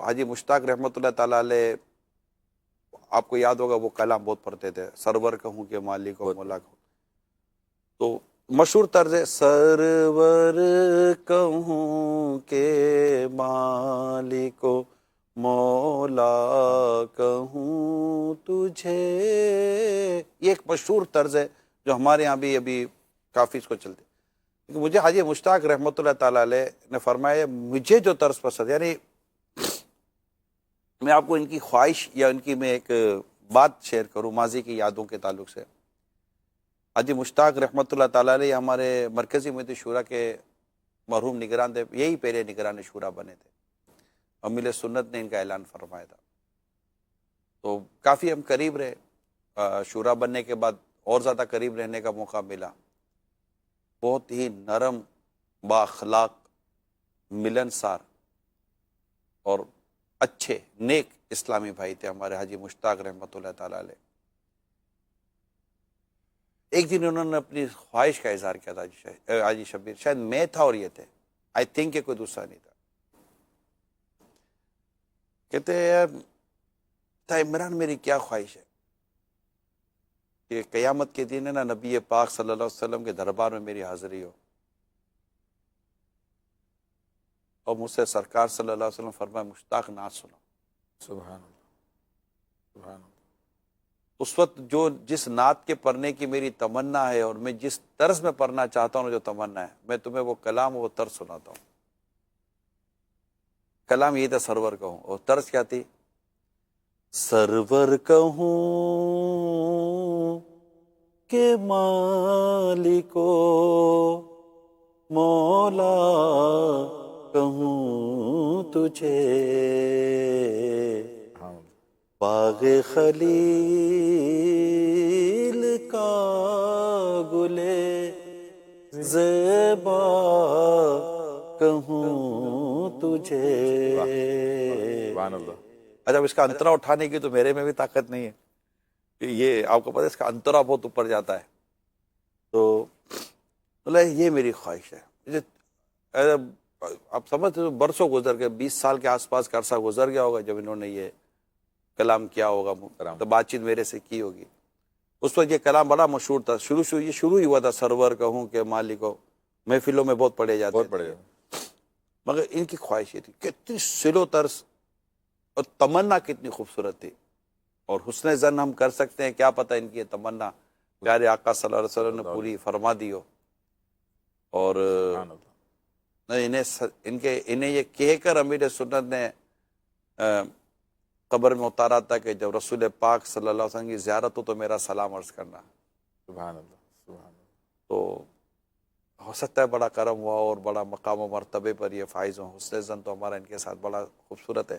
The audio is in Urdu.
حاجی مشتاق رحمۃ اللہ تعالیٰ علیہ، آپ کو یاد ہوگا وہ کلام بہت پڑھتے تھے، سرور کہوں کہ مالک و مولا کہوں. تو مشہور طرز ہے، سرور کہوں کہ مالک و مولا کہوں تجھے. یہ ایک مشہور طرز ہے جو ہمارے یہاں بھی ابھی کافی اس کو چلتے. مجھے حاجی مشتاق رحمۃ اللہ تعالیٰ علیہ نے فرمایا مجھے جو طرز پسند، یعنی میں آپ کو ان کی خواہش یا ان کی میں ایک بات شیئر کروں ماضی کی یادوں کے تعلق سے. حاجی مشتاق رحمۃ اللہ تعالیٰ علیہ ہمارے مرکزی میت شورا کے مرحوم نگران تھے، یہی پہلے نگران شورا بنے تھے. امیل سنت نے ان کا اعلان فرمایا تھا، تو کافی ہم قریب رہے. شورا بننے کے بعد اور زیادہ قریب رہنے کا موقع ملا. بہت ہی نرم، با اخلاق، ملنسار اور اچھے نیک اسلامی بھائی تھے ہمارے حاجی مشتاق رحمۃ اللہ تعالیٰ علیہ. ایک دن انہوں نے اپنی خواہش کا اظہار کیا تھا حاجی شبیر، شاید میں تھا اور یہ تھے، آئی تھنک کہ کوئی دوسرا نہیں تھا. کہتے ہیں یار تھا عمران، میری کیا خواہش ہے کہ قیامت کے دن ہے نا، نبی پاک صلی اللہ علیہ وسلم کے دربار میں میری حاضری ہو اور مجھ سے سرکار صلی اللہ علیہ وسلم فرمائے مشتاق نعت سنو. سبحان اللہ، سبحان اللہ. اس وقت جو جس نعت کے پڑھنے کی میری تمنا ہے اور میں جس طرز میں پڑھنا چاہتا ہوں جو تمنا ہے، میں تمہیں وہ کلام وہ طرز سناتا ہوں. کلام یہ تھا سرور کہوں، اور طرز کیا تھی؟ سرور کہوں کہ مالک و مولا کہوں تجھے، باغ خلیل کا گلے زیبا کہوں تجھے. سبحان اللہ. اچھا اب اس کا انترا اٹھانے کی تو میرے میں بھی طاقت نہیں ہے، یہ آپ کو پتہ ہے اس کا انترا بہت اوپر جاتا ہے. تو یہ میری خواہش ہے. آپ سمجھتے برسوں گزر گئے، 20 سال کے آس پاس کا عرصہ گزر گیا ہوگا جب انہوں نے یہ کلام کیا ہوگا، تو بات چیت میرے سے کی ہوگی. اس وقت یہ کلام بڑا مشہور تھا، یہ شروع ہی ہوا تھا، سرور کہوں کہ مالک ہو، محفلوں میں بہت پڑھے جاتے تھے. مگر ان کی خواہش یہ تھی، کتنی سلو طرز اور تمنا کتنی خوبصورت تھی. اور حسن زن ہم کر سکتے ہیں، کیا پتہ ان کی یہ تمنا پیارے آقا صلی اللہ علیہ وسلم نے پوری فرما دی ہو. اور انہیں یہ کہہ کر امیر سنت نے قبر میں اتارا تھا کہ جب رسول پاک صلی اللہ علیہ وسلم کی زیارت ہو تو میرا سلام عرض کرنا. سبحان اللہ، سبحان اللہ. تو ہو سکتا ہے بڑا کرم ہوا اور بڑا مقام و مرتبے پر یہ فائز ہوں. حسن زن تو ہمارا ان کے ساتھ بڑا خوبصورت ہے.